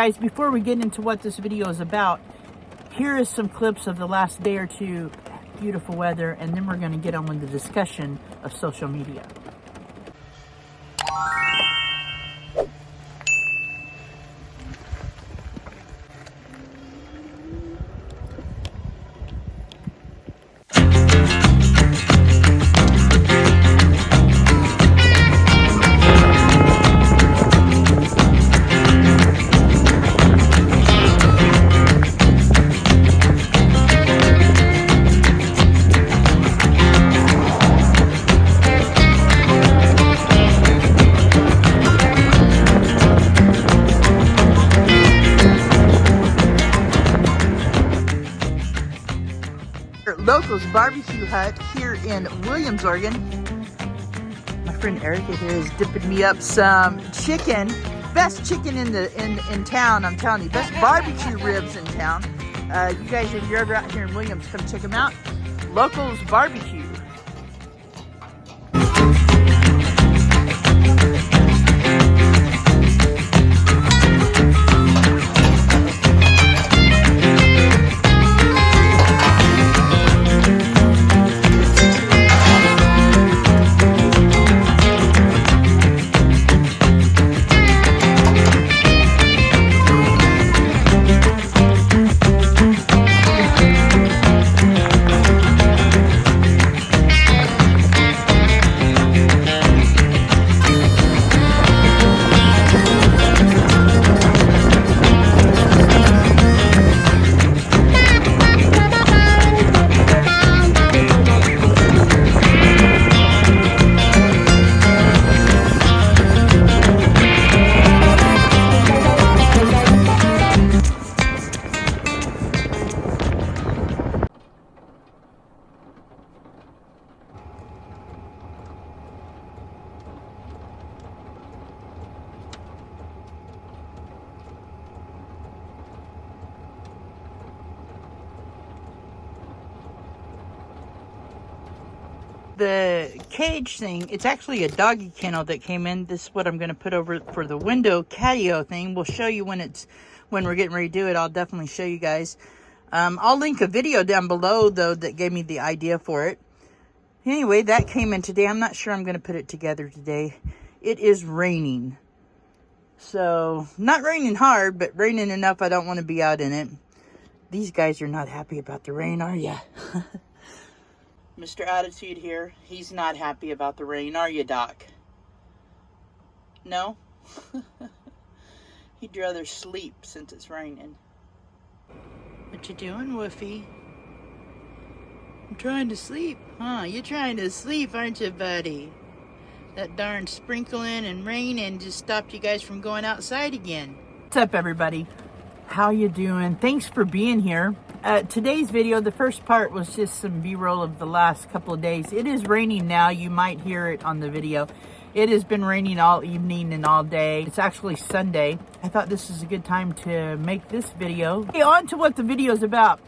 Guys, before we get into what this video is about, here is some clips of the last day or two, beautiful weather, and then we're going to get on with the discussion of social media. Locals Barbecue Hut here in Williams, Oregon. My friend Erica here is dipping me up some chicken. Best chicken in town, I'm telling you. Best barbecue ribs in town. You guys, if you're ever out here in Williams, come check them out. Locals Barbecue. The cage thing, it's actually a doggy kennel that came in. This is what I'm going to put over for the window Catio thing. We'll show you when we're getting ready to do it. I'll definitely show you guys. I'll link a video down below though that gave me the idea for it. Anyway, that came in today. I'm not sure I'm going to put it together today. It is raining. So, not raining hard, but raining enough I don't want to be out in it. These guys are not happy about the rain, are ya? Mr. Attitude here, he's not happy about the rain, are you, Doc? No? He'd rather sleep since it's raining. What you doing, Woofy? I'm trying to sleep. Huh, you're trying to sleep, aren't you, buddy? That darn sprinkling and raining just stopped you guys from going outside again. What's up, everybody? How you doing? Thanks for being here. Today's video, the first part was just some b-roll of the last couple of days. It is raining now. You might hear it on the video. It has been raining all evening and all day. It's actually Sunday. I thought this is a good time to make this video. Okay, on to what the video is about.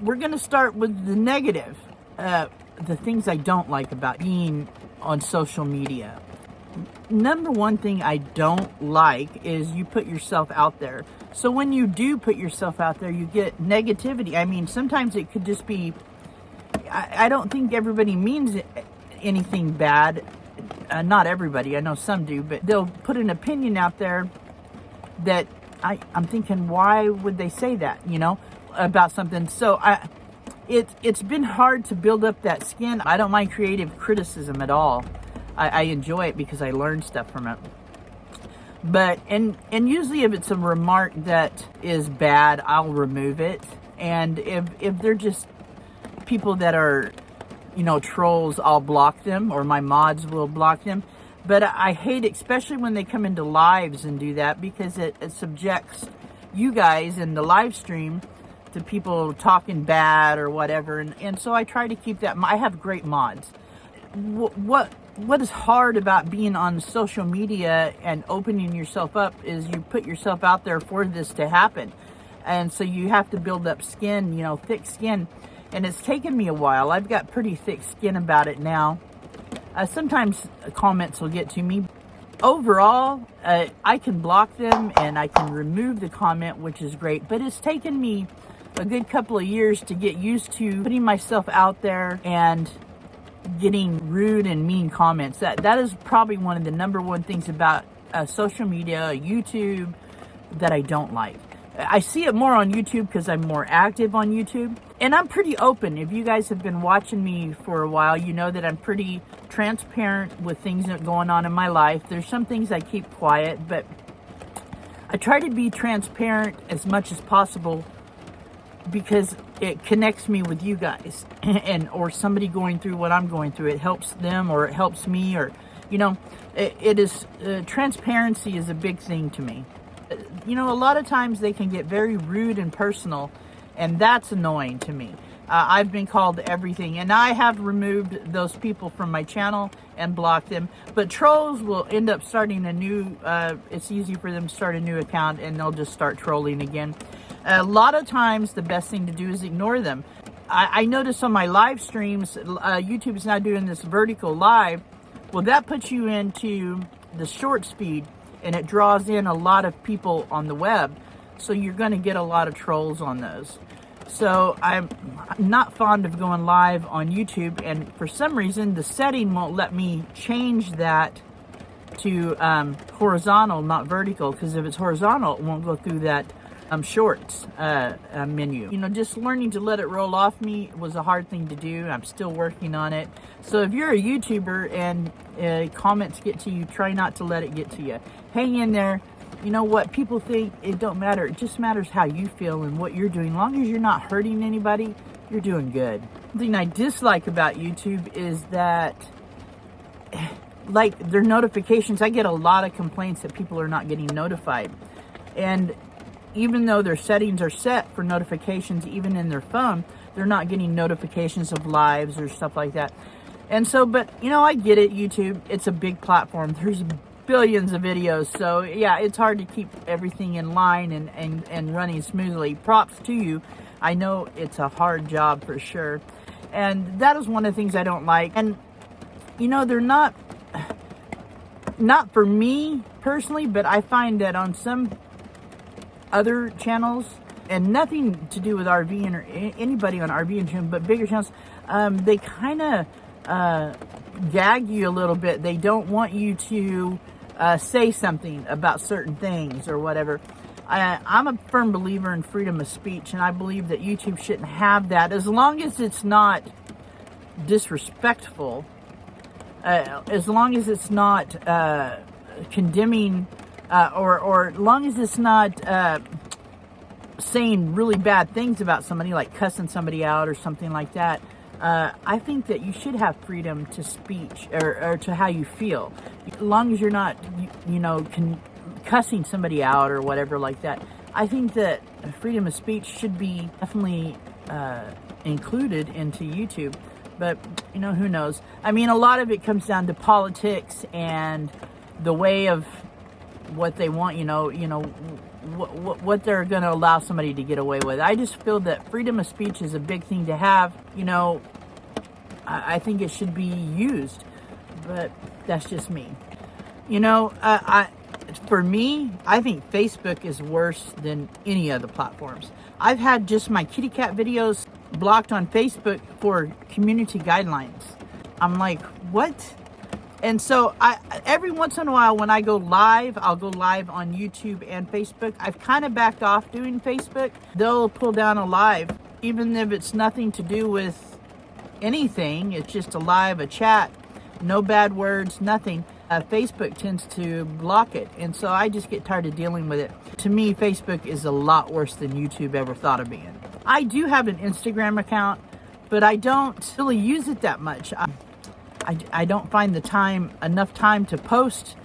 We're going to start with the negative. The things I don't like about being on social media. Number one thing I don't like is you put yourself out there. So when you do put yourself out there, you get negativity. I mean, sometimes it could just be, I don't think everybody means anything bad. Not everybody, I know some do, but they'll put an opinion out there that I'm thinking, why would they say that, you know, about something? So it's been hard to build up that skin. I don't mind creative criticism at all. I enjoy it because I learn stuff from it. But, and usually if it's a remark that is bad, I'll remove it. And if they're just people that are, you know, trolls, I'll block them, or my mods will block them. But I hate it, especially when they come into lives and do that, because it subjects you guys in the live stream to people talking bad or whatever. And so I try to keep that. I have great mods. What is hard about being on social media and opening yourself up is you put yourself out there for this to happen. And so you have to build up skin, you know, thick skin. And it's taken me a while. I've got pretty thick skin about it now. Sometimes comments will get to me. overall, I can block them and I can remove the comment, which is great. But it's taken me a good couple of years to get used to putting myself out there and getting rude and mean comments. That is probably one of the number one things about social media, YouTube, that I don't like. I see it more on YouTube because I'm more active on YouTube. And I'm pretty open. If you guys have been watching me for a while, you know that I'm pretty transparent with things that are going on in my life. There's some things I keep quiet, but I try to be transparent as much as possible because it connects me with you guys and or somebody going through what I'm going through. It helps them or it helps me, or, you know, it is transparency is a big thing to me. You know, a lot of times they can get very rude and personal, and that's annoying to me. I've been called everything, and I have removed those people from my channel and blocked them. But trolls will end up starting a new, it's easy for them to start a new account, and they'll just start trolling again. A lot of times, the best thing to do is ignore them. I notice on my live streams, YouTube is now doing this vertical live. Well, that puts you into the short speed, and it draws in a lot of people on the web. So you're going to get a lot of trolls on those. So I'm not fond of going live on YouTube, and for some reason the setting won't let me change that to horizontal, not vertical, because if it's horizontal, it won't go through that shorts menu. You know, just learning to let it roll off me was a hard thing to do. I'm still working on it. So if you're a YouTuber and comments get to you, try not to let it get to you. Hang in there. You know what people think, it don't matter. It just matters how you feel and what you're doing. As long as you're not hurting anybody, you're doing good. The thing I dislike about YouTube is that, like, their notifications, I get a lot of complaints that people are not getting notified. And even though their settings are set for notifications, even in their phone, they're not getting notifications of lives or stuff like that. And so, but, you know, I get it, YouTube. It's a big platform. There's billions of videos. So, yeah, it's hard to keep everything in line and running smoothly. Props to you. I know it's a hard job for sure. And that is one of the things I don't like. And, you know, they're not for me personally, but I find that on some other channels, and nothing to do with RV or anybody on RV and channel, but bigger channels, they kind of gag you a little bit. They don't want you to say something about certain things or whatever. I'm a firm believer in freedom of speech, and I believe that YouTube shouldn't have that, as long as it's not disrespectful, as long as it's not condemning, or as long as it's not saying really bad things about somebody, like cussing somebody out or something like that. I think that you should have freedom to speech or to how you feel, as long as you're not, you know, cussing somebody out or whatever like that. I think that freedom of speech should be definitely included into YouTube. But, you know, who knows? I mean, a lot of it comes down to politics and the way of what they want, you know, what they're going to allow somebody to get away with. I just feel that freedom of speech is a big thing to have. You know, I think it should be used, but that's just me. You know, for me, I think Facebook is worse than any of the platforms. I've had just my kitty cat videos blocked on Facebook for community guidelines. I'm like, what? And so every once in a while when I go live, I'll go live on YouTube and Facebook. I've kind of backed off doing Facebook. They'll pull down a live, even if it's nothing to do with anything. It's just a live, a chat, no bad words, nothing. Facebook tends to block it. And so I just get tired of dealing with it. To me, Facebook is a lot worse than YouTube ever thought of being. I do have an Instagram account, but I don't really use it that much. I don't find enough time to post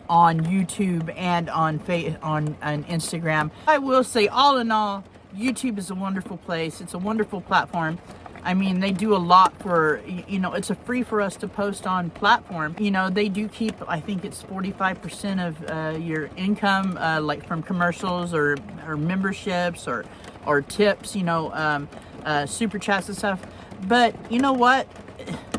on YouTube and on Instagram. I will say, all in all, YouTube is a wonderful place. It's a wonderful platform. I mean, they do a lot for, you know, it's a free for us to post on platform. You know, they do keep, I think it's 45% of your income, like from commercials or memberships or tips, you know, super chats and stuff. But you know what?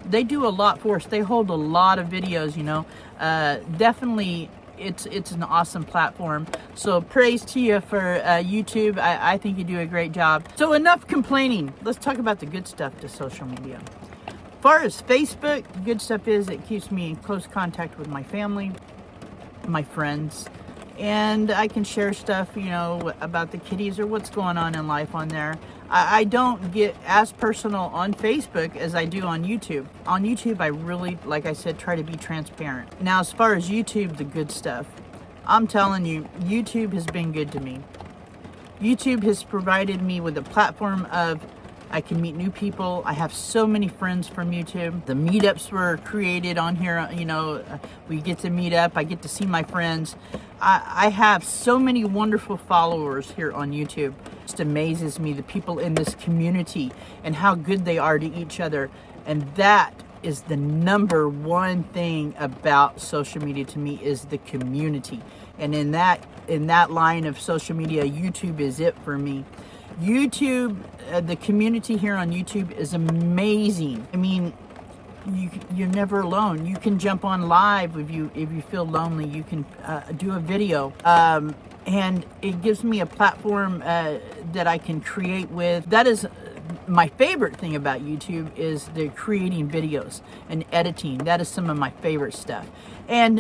They do a lot for us. They hold a lot of videos, you know. definitely it's an awesome platform. So praise to you for YouTube. I think you do a great job. So enough complaining. Let's talk about the good stuff to social media. As far as Facebook, good stuff is it keeps me in close contact with my family, my friends, and I can share stuff, you know, about the kitties or what's going on in life on there. I don't get as personal on Facebook as I do on YouTube. On YouTube, I really, like I said, try to be transparent. Now, as far as YouTube, the good stuff, I'm telling you, YouTube has been good to me. YouTube has provided me with a platform of I can meet new people. I have so many friends from YouTube. The meetups were created on here. You know, we get to meet up. I get to see my friends. I have so many wonderful followers here on YouTube. It just amazes me, the people in this community and how good they are to each other. And that is the number one thing about social media to me, is the community. And in that line of social media, YouTube is it for me. YouTube, the community here on YouTube is amazing. I mean, you're never alone. You can jump on live if you feel lonely. You can do a video, and it gives me a platform that I can create with. That is my favorite thing about YouTube, is the creating videos and editing. That is some of my favorite stuff. And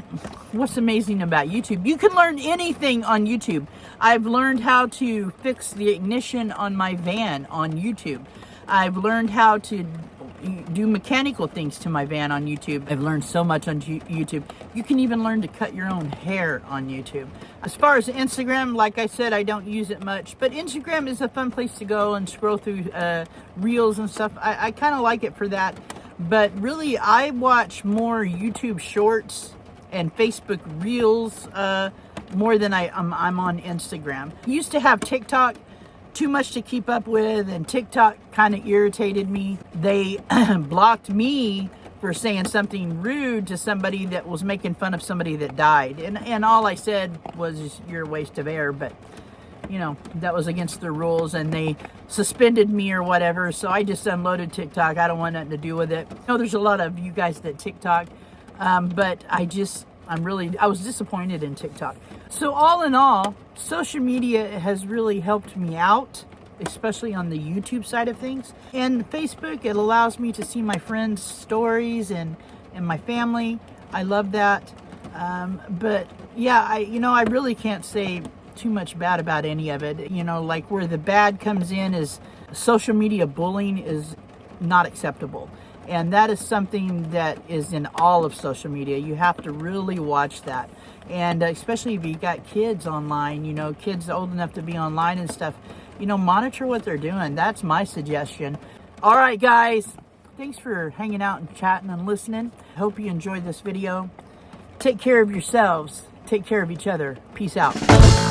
what's amazing about YouTube, you can learn anything on YouTube. I've learned how to fix the ignition on my van on YouTube. I've learned how to do mechanical things to my van on YouTube. I've learned so much on YouTube. You can even learn to cut your own hair on YouTube. As far as Instagram, like I said, I don't use it much, but Instagram is a fun place to go and scroll through reels and stuff. I kind of like it for that, but really I watch more YouTube shorts and Facebook reels more than I'm on Instagram. I used to have TikTok, too much to keep up with, and TikTok kind of irritated me. They blocked me for saying something rude to somebody that was making fun of somebody that died, and all I said was, you're a waste of air. But you know, that was against the rules, and they suspended me or whatever, so I just unloaded TikTok. I don't want nothing to do with it. I know there's a lot of you guys that TikTok, but I was disappointed in TikTok. So all in all, social media has really helped me out, especially on the YouTube side of things. And Facebook, it allows me to see my friends' stories and my family. I love that. But yeah, I really can't say too much bad about any of it. You know, like where the bad comes in is social media bullying is not acceptable. And that is something that is in all of social media. You have to really watch that. And especially if you got kids online, you know, kids old enough to be online and stuff, you know, monitor what they're doing. That's my suggestion. All right, guys. Thanks for hanging out and chatting and listening. Hope you enjoyed this video. Take care of yourselves. Take care of each other. Peace out.